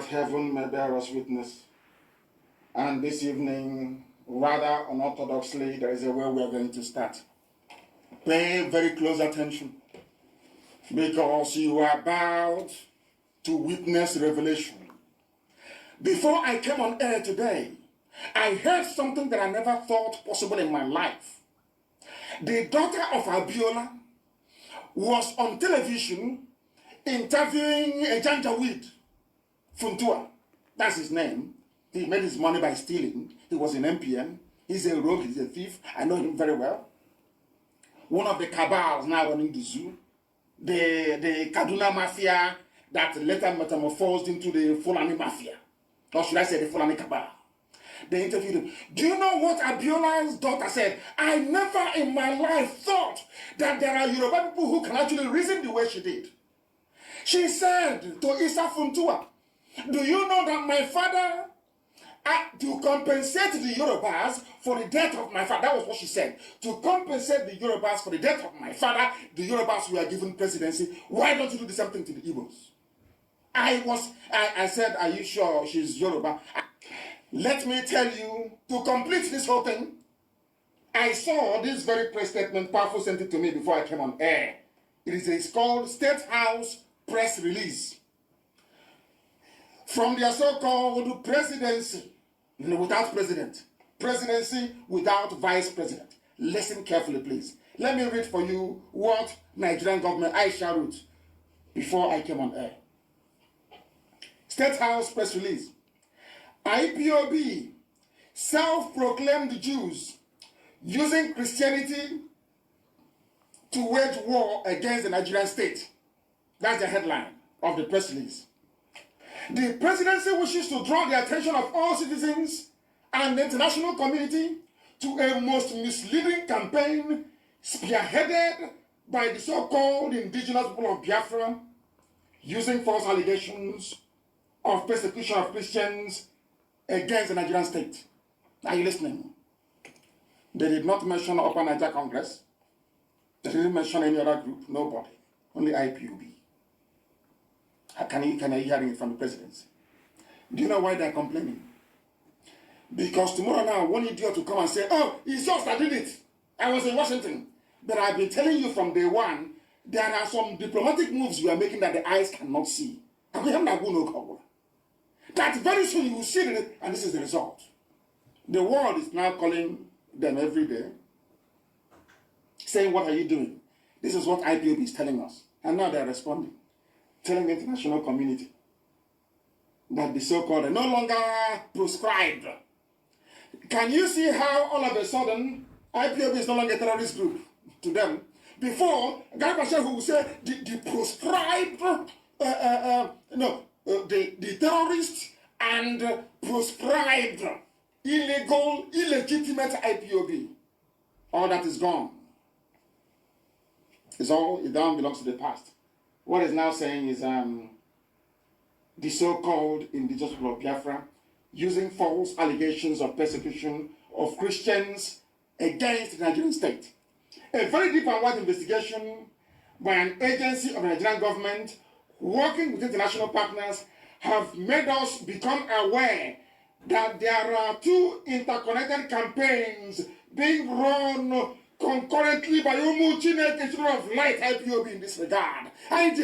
heaven may bear us witness. And this evening, rather unorthodoxly, there is a way we are going to start. Pay very close attention, because you are about to witness revelation. Before I came on air today, I heard something that I never thought possible in my life. The daughter of Abiola was on television interviewing a Janjaweed, Funtua. That's his name. He made his money by stealing. He was in MPN. He's a rogue, he's a thief. I know him very well. One of the cabals now running the zoo. The Kaduna Mafia that later metamorphosed into the Fulani Mafia. Or should I say the Fulani Cabal. They interviewed him. Do you know what Abiola'S daughter said? I never in my life thought that there are Yoruba people who can actually reason the way she did. She said to Isa Funtua, do you know that my father, to compensate the Yorubas for the death of my father, that was what she said. To compensate the Yorubas for the death of my father, the Yorubas were given presidency. Why don't you do the same thing to the Igbos? I said, are you sure she's Yoruba? Let me tell you, to complete this whole thing, I saw this very press statement. Powerful sent it to me before I came on air. It's called State House Press Release. From their so-called presidency without president, presidency without vice president. Listen carefully, please. Let me read for you what Nigerian government Aisha wrote before I came on air. State House press release. IPOB, self-proclaimed Jews using Christianity to wage war against the Nigerian state. That's the headline of the press release. The presidency wishes to draw the attention of all citizens and the international community to a most misleading campaign spearheaded by the so-called indigenous people of Biafra using false allegations of persecution of Christians against the Nigerian state. Are you listening? They did not mention Upper Niger Congress. They didn't mention any other group. Nobody. Only IPOB. Can you hear it from the presidency? Do you know why they're complaining? Because tomorrow now, one idiot will come and say, oh, it's us that did it. I was in Washington. But I've been telling you from day one, there are some diplomatic moves we are making that the eyes cannot see. That very soon you will see it, and this is the result. The world is now calling them every day, saying, what are you doing? This is what IPOB is telling us. And now they're responding, telling the international community that the so-called are no longer proscribed. Can you see how all of a sudden IPOB is no longer a terrorist group to them? Before, Garbachev who would say the proscribed, the terrorist and proscribed, illegal, illegitimate IPOB. All that is gone. It now belongs to the past. What it's now saying is the so-called indigenous people of Biafra using false allegations of persecution of Christians against the Nigerian state. A very deep and wide investigation by an agency of the Nigerian government working with international partners have made us become aware that there are two interconnected campaigns being run concurrently by Umuchine Institute of Light IPOB in this regard. And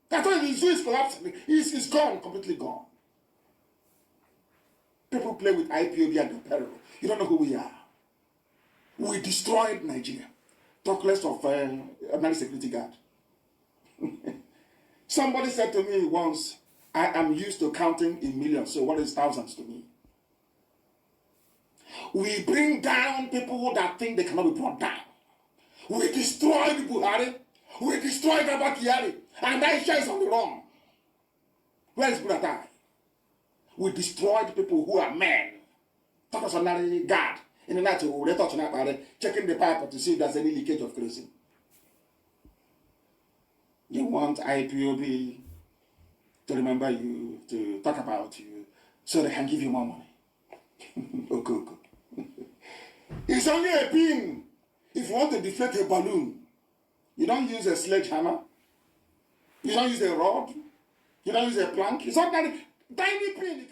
that's why the zoo is collapsing. It's gone, completely gone. People play with IPOB at the peril. You don't know who we are. We destroyed Nigeria. Talk less of a security guard. Somebody said to me once, I am used to counting in millions, so what is thousands to me? We bring down people that think they cannot be brought down. We destroyed Buhari. We destroyed Abakari. And Aisha is on the run. Where is Buratai? We destroyed people who are men. Talk us ordinary guard. In the night, we touch checking the pipe to see if there's any leakage of kerosene. You want IPOB to remember you, to talk about you, so they can give you more money. Okay. It's only a pin. If you want to deflate a balloon, you don't use a sledgehammer. You don't use a rod. You don't use a plank. It's ordinary, tiny pin.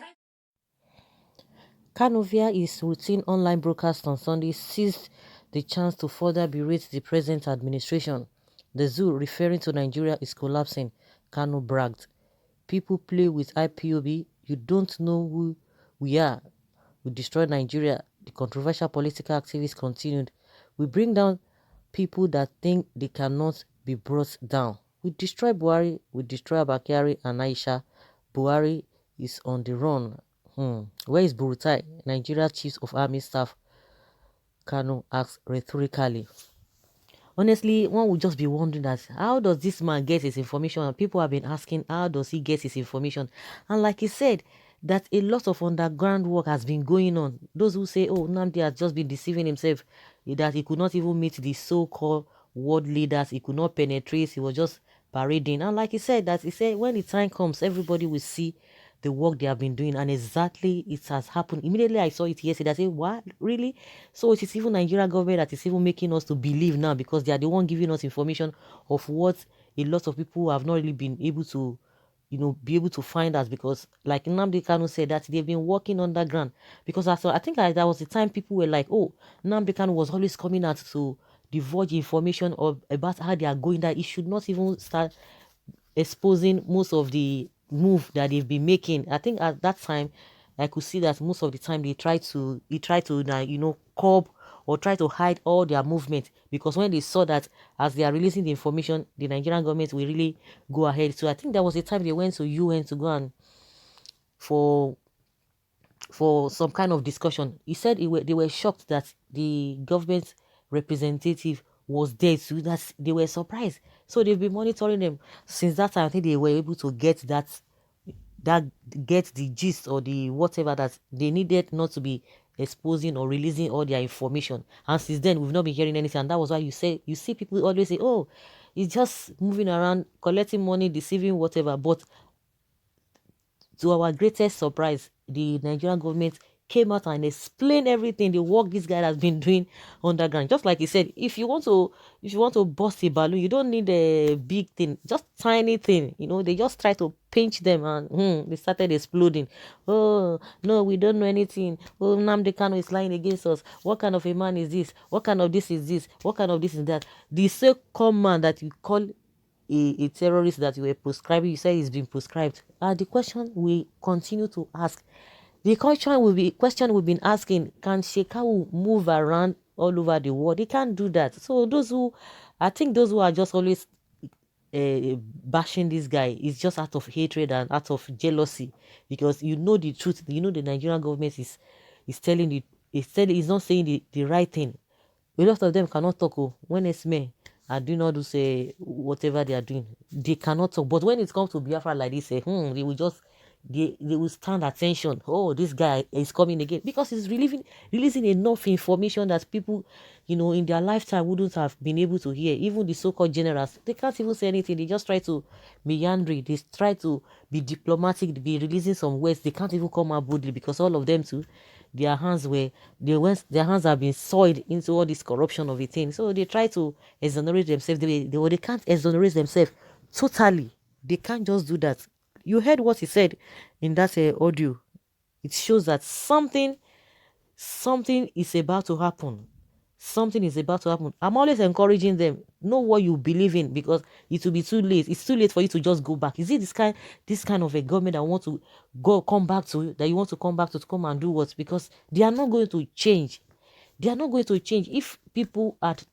Kanu via his routine online broadcast on Sunday seized the chance to further berate the present administration. The zoo referring to Nigeria is collapsing, Kanu bragged. People play with IPOB, you don't know who we are. We destroy Nigeria, the controversial political activist continued. We bring down people that think they cannot be brought down. We destroy Buhari, we destroy Abakari and Aisha. Buhari is on the run. Where is Burutai? Nigeria Chiefs of Army Staff, Kanu asked rhetorically. Honestly, one would just be wondering that how does this man get his information? And people have been asking how does he get his information? And like he said, that a lot of underground work has been going on. Those who say, oh, Nnamdi has just been deceiving himself, that he could not even meet the so-called world leaders, he could not penetrate, he was just parading. And like he said, that he said when the time comes, everybody will see the work they have been doing, and exactly it has happened. Immediately I saw it yesterday. I said, what? Really? So it is even Nigeria government that is even making us to believe now, because they are the one giving us information of what a lot of people have not really been able to, be able to find us, because like Nnamdi Kanu said that they've been working underground. Because I think that was the time people were like, oh, Nnamdi Kanu was always coming out to divulge information about how they are going, that it should not even start exposing most of the move that they've been making. I think at that time, I could see that most of the time he tried to curb or try to hide all their movement, because when they saw that as they are releasing the information, the Nigerian government will really go ahead. So I think there was a time they went to UN to go and for some kind of discussion. He said they were shocked that the government representative was there too, that they were surprised. So they've been monitoring them since that time. I think they were able to get that get the gist or the whatever that they needed, not to be exposing or releasing all their information. And since then we've not been hearing anything, and that was why you see people always say, oh, it's just moving around collecting money, deceiving, whatever. But to our greatest surprise, the Nigerian government came out and explained everything, the work this guy has been doing underground. Just like he said, if you want to bust a balloon, you don't need a big thing, just tiny thing. They just try to pinch them, and they started exploding. Oh no, we don't know anything. Oh, Nnamdi Kanu is lying against us. What kind of a man is this? What kind of this is this? What kind of this is that? The so-called man that you call a terrorist that you were prescribing, you say he's been prescribed. The question we continue to ask, the question we've been asking, can Shekau move around all over the world? He can't do that. So I think those who are just always bashing this guy is just out of hatred and out of jealousy, because the truth. The Nigerian government is telling is not saying the right thing. A lot of them cannot talk. Oh, when it's me, I do not do say whatever they are doing. They cannot talk. But when it comes to Biafra like this, they will just they will stand attention. Oh, this guy is coming again, because he's releasing enough information that people, in their lifetime wouldn't have been able to hear. Even the so-called generals, they can't even say anything. They just try to meander. They try to be diplomatic, be releasing some words. They can't even come out boldly, because all of them too, their hands have been soiled into all this corruption of a thing. So they try to exonerate themselves. They can't exonerate themselves totally. They can't just do that. You heard what he said in that audio. It shows that something is about to happen. Something is about to happen. I'm always encouraging them. Know what you believe in, because it will be too late. It's too late for you to just go back. Is it this kind of a government that want to come back to, that you want to come back to come and do what? Because they are not going to change. They are not going to change. If people had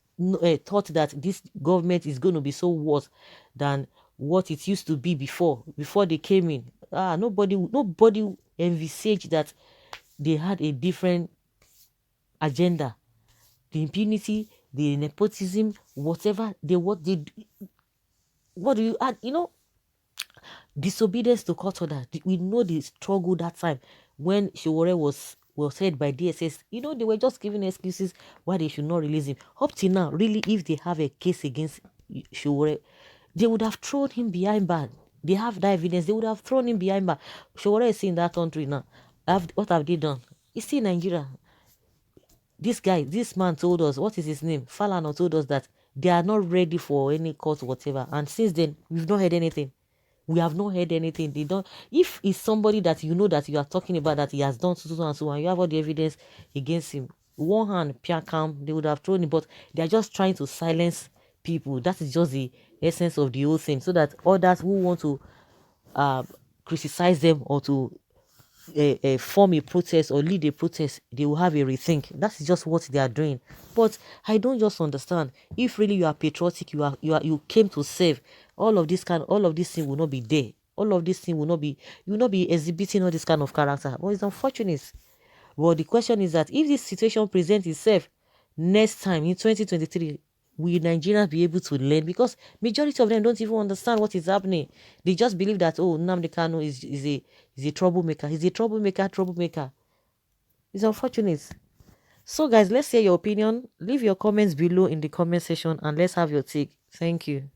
thought that this government is going to be so worse than what it used to be before they came in, nobody envisaged that they had a different agenda. The impunity, the nepotism, whatever what do you add? Disobedience to court order. We know the struggle that time when Shiwore was said by DSS. They were just giving excuses why they should not release him. Up till now, really, if they have a case against Shiwore, they would have thrown him behind bars. They have that evidence. They would have thrown him behind bars. Shiwore is in that country now. What have they done? He's still in Nigeria. This man told us, what is his name? Falana told us that they are not ready for any court whatever. And since then, we've not heard anything. We have not heard anything. They don't. If it's somebody that you know that you are talking about that he has done so and so, and you have all the evidence against him, one hand, Piakam, they would have thrown it, but they are just trying to silence people. That is just the essence of the whole thing, so that others who want to uh, criticize them or to form a protest or lead a protest, they will have a rethink. That's just what they are doing. But I don't just understand. If really you are patriotic, you came to save, all of this thing will not be there. All of this thing will not be, you will not be exhibiting all this kind of character. But it's unfortunate. Well, the question is that if this situation presents itself next time in 2023, will Nigerians be able to learn? Because majority of them don't even understand what is happening. They just believe that, oh, Nnamdi Kanu is a troublemaker. He's a troublemaker. It's unfortunate. So guys, let's hear your opinion. Leave your comments below in the comment section and let's have your take. Thank you.